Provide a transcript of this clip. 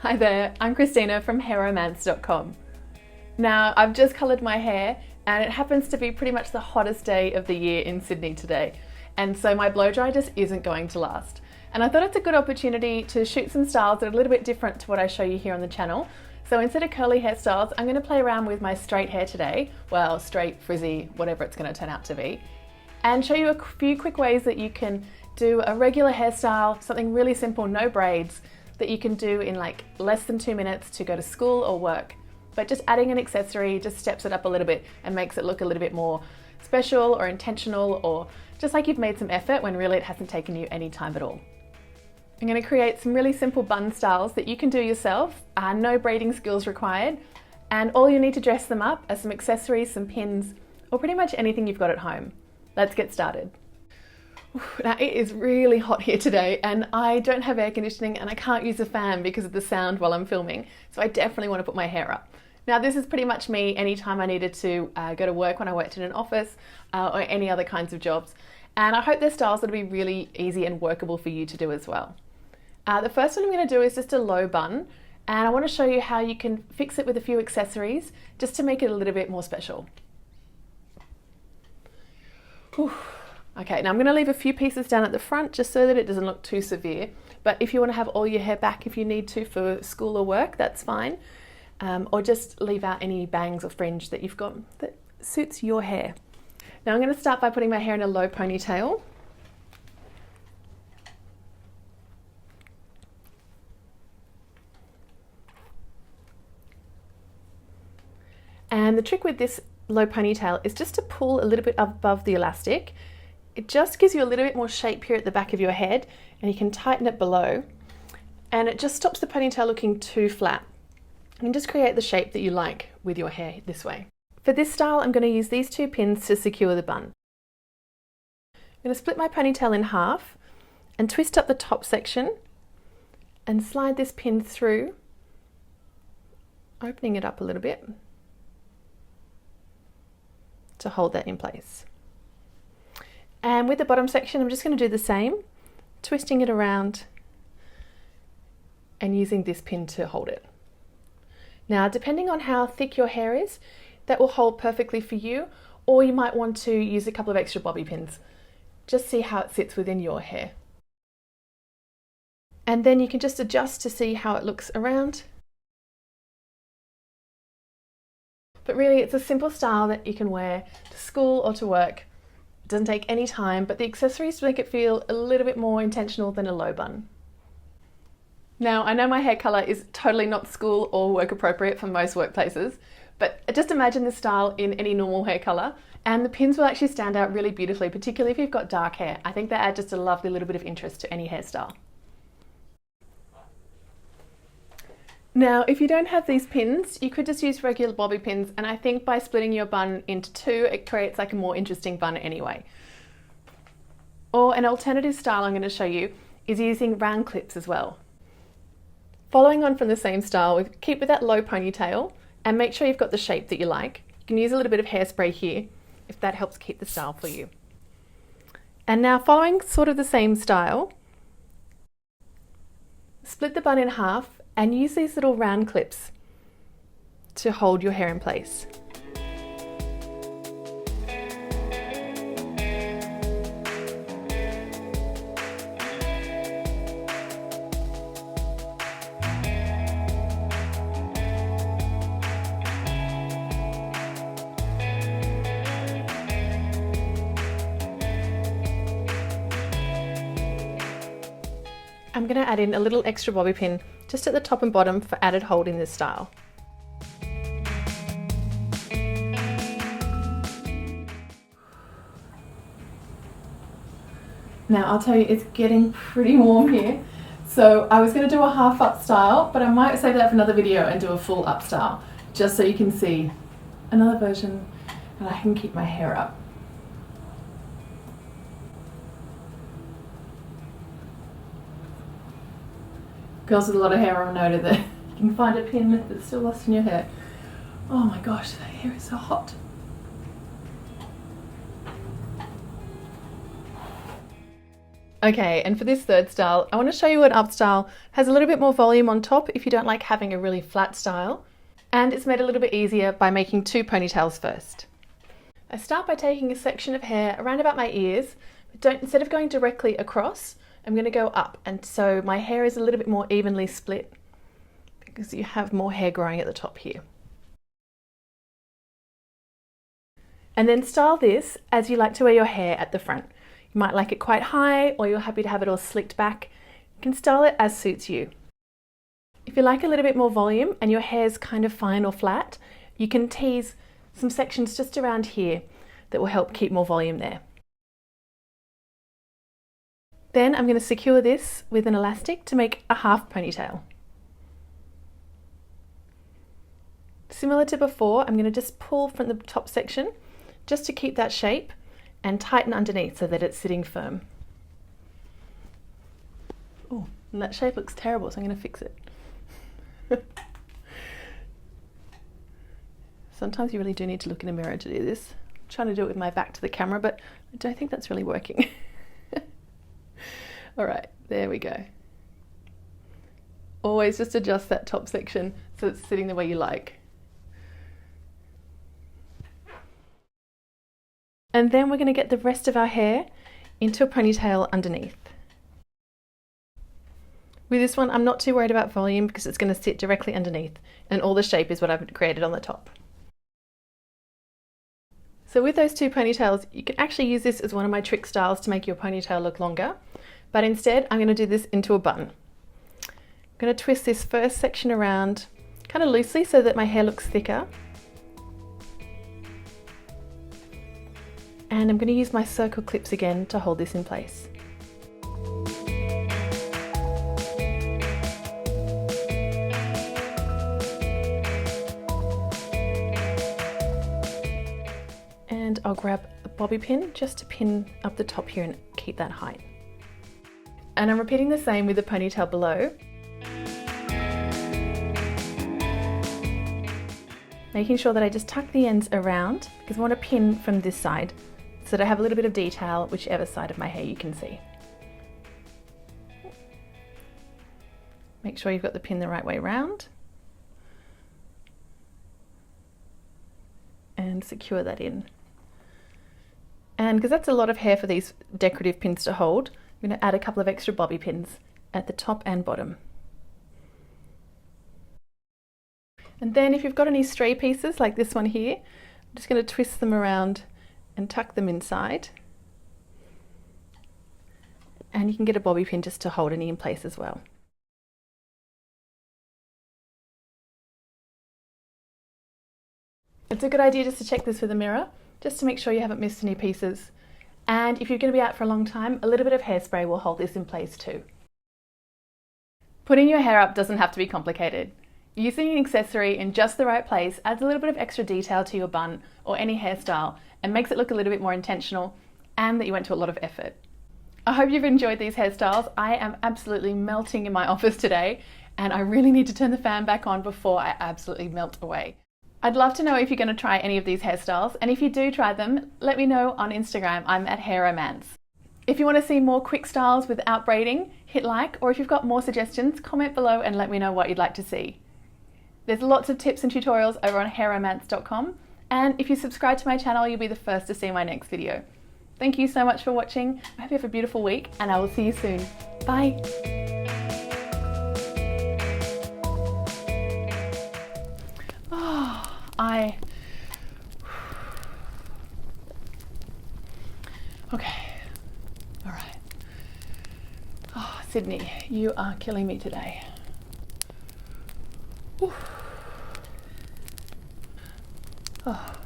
Hi there, I'm Christina from hairromance.com. Now, I've just coloured my hair and it happens to be pretty much the hottest day of the year in Sydney today. And so my blow dry just isn't going to last. And I thought it's a good opportunity to shoot some styles that are a little bit different to what I show you here on the channel. So instead of curly hairstyles, I'm going to play around with my straight hair today. Well, straight, frizzy, whatever it's going to turn out to be. And show you a few quick ways that you can do a regular hairstyle, something really simple, no braids, that you can do in like less than 2 minutes to go to school or work. But just adding an accessory just steps it up a little bit and makes it look a little bit more special or intentional, or just like you've made some effort when really it hasn't taken you any time at all. I'm going to create some really simple bun styles that you can do yourself, no braiding skills required, and all you need to dress them up are some accessories, some pins, or pretty much anything you've got at home. Let's get started. Now it is really hot here today and I don't have air conditioning and I can't use a fan because of the sound while I'm filming, so I definitely want to put my hair up. Now this is pretty much me anytime I needed to go to work when I worked in an office or any other kinds of jobs, and I hope they're styles that'll be really easy and workable for you to do as well. The first one I'm going to do is just a low bun, and I want to show you how you can fix it with a few accessories just to make it a little bit more special. Whew. Okay, now I'm going to leave a few pieces down at the front just so that it doesn't look too severe, but if you want to have all your hair back if you need to for school or work, that's fine, or just leave out any bangs or fringe that you've got that suits your hair. Now I'm going to start by putting my hair in a low ponytail. And the trick with this low ponytail is just to pull a little bit above the elastic. It just gives you a little bit more shape here at the back of your head, and you can tighten it below, and it just stops the ponytail looking too flat. You can just create the shape that you like with your hair this way. For this style, I'm going to use these 2 pins to secure the bun. I'm going to split my ponytail in half and twist up the top section and slide this pin through, opening it up a little bit to hold that in place. And with the bottom section, I'm just going to do the same, twisting it around and using this pin to hold it. Now, depending on how thick your hair is, that will hold perfectly for you, or you might want to use a couple of extra bobby pins. Just see how it sits within your hair. And then you can just adjust to see how it looks around. But really, it's a simple style that you can wear to school or to work. It doesn't take any time, but the accessories make it feel a little bit more intentional than a low bun. Now, I know my hair colour is totally not school or work appropriate for most workplaces, but just imagine this style in any normal hair colour, and the pins will actually stand out really beautifully, particularly if you've got dark hair. I think they add just a lovely little bit of interest to any hairstyle. Now, if you don't have these pins, you could just use regular bobby pins, and I think by splitting your bun into 2, it creates like a more interesting bun anyway. Or an alternative style I'm going to show you is using round clips as well. Following on from the same style, keep with that low ponytail and make sure you've got the shape that you like. You can use a little bit of hairspray here if that helps keep the style for you. And now, following sort of the same style, split the bun in half and use these little round clips to hold your hair in place. I'm going to add in a little extra bobby pin just at the top and bottom for added hold in this style. Now I'll tell you, it's getting pretty warm here, so I was going to do a half up style, but I might save that for another video and do a full up style, just so you can see another version and I can keep my hair up. Girls with a lot of hair will know that you can find a pin that's still lost in your hair. Oh my gosh, the hair is so hot. Okay, and for this third style, I want to show you an up style. Has a little bit more volume on top if you don't like having a really flat style. And it's made a little bit easier by making 2 ponytails first. I start by taking a section of hair around about my ears, but instead of going directly across, I'm going to go up, and so my hair is a little bit more evenly split because you have more hair growing at the top here. And then style this as you like to wear your hair at the front. You might like it quite high, or you're happy to have it all slicked back. You can style it as suits you. If you like a little bit more volume and your hair's kind of fine or flat, you can tease some sections just around here that will help keep more volume there. Then I'm going to secure this with an elastic to make a half ponytail. Similar to before, I'm going to just pull from the top section just to keep that shape and tighten underneath so that it's sitting firm. Oh, and that shape looks terrible, so I'm going to fix it. Sometimes you really do need to look in a mirror to do this. I'm trying to do it with my back to the camera, but I don't think that's really working. All right, there we go. Always just adjust that top section so it's sitting the way you like. And then we're going to get the rest of our hair into a ponytail underneath. With this one, I'm not too worried about volume because it's going to sit directly underneath, and all the shape is what I've created on the top. So with those 2 ponytails, you can actually use this as one of my trick styles to make your ponytail look longer, but instead I'm going to do this into a bun. I'm going to twist this first section around kind of loosely so that my hair looks thicker. And I'm going to use my circle clips again to hold this in place. And I'll grab a bobby pin just to pin up the top here and keep that height. And I'm repeating the same with the ponytail below. Making sure that I just tuck the ends around because I want to pin from this side so that I have a little bit of detail whichever side of my hair you can see. Make sure you've got the pin the right way round. And secure that in. And because that's a lot of hair for these decorative pins to hold, I'm going to add a couple of extra bobby pins at the top and bottom. And then if you've got any stray pieces like this one here, I'm just going to twist them around and tuck them inside. And you can get a bobby pin just to hold any in place as well. It's a good idea just to check this with a mirror, just to make sure you haven't missed any pieces. And if you're going to be out for a long time, a little bit of hairspray will hold this in place too. Putting your hair up doesn't have to be complicated. Using an accessory in just the right place adds a little bit of extra detail to your bun or any hairstyle and makes it look a little bit more intentional and that you went to a lot of effort. I hope you've enjoyed these hairstyles. I am absolutely melting in my office today and I really need to turn the fan back on before I absolutely melt away. I'd love to know if you're going to try any of these hairstyles, and if you do try them, let me know on Instagram. I'm at hairomance. If you want to see more quick styles without braiding, hit like, or if you've got more suggestions, comment below and let me know what you'd like to see. There's lots of tips and tutorials over on hairomance.com, and if you subscribe to my channel, you'll be the first to see my next video. Thank you so much for watching. I hope you have a beautiful week, and I will see you soon. Bye. Okay, all right. Oh, Sydney, you are killing me today. Oh.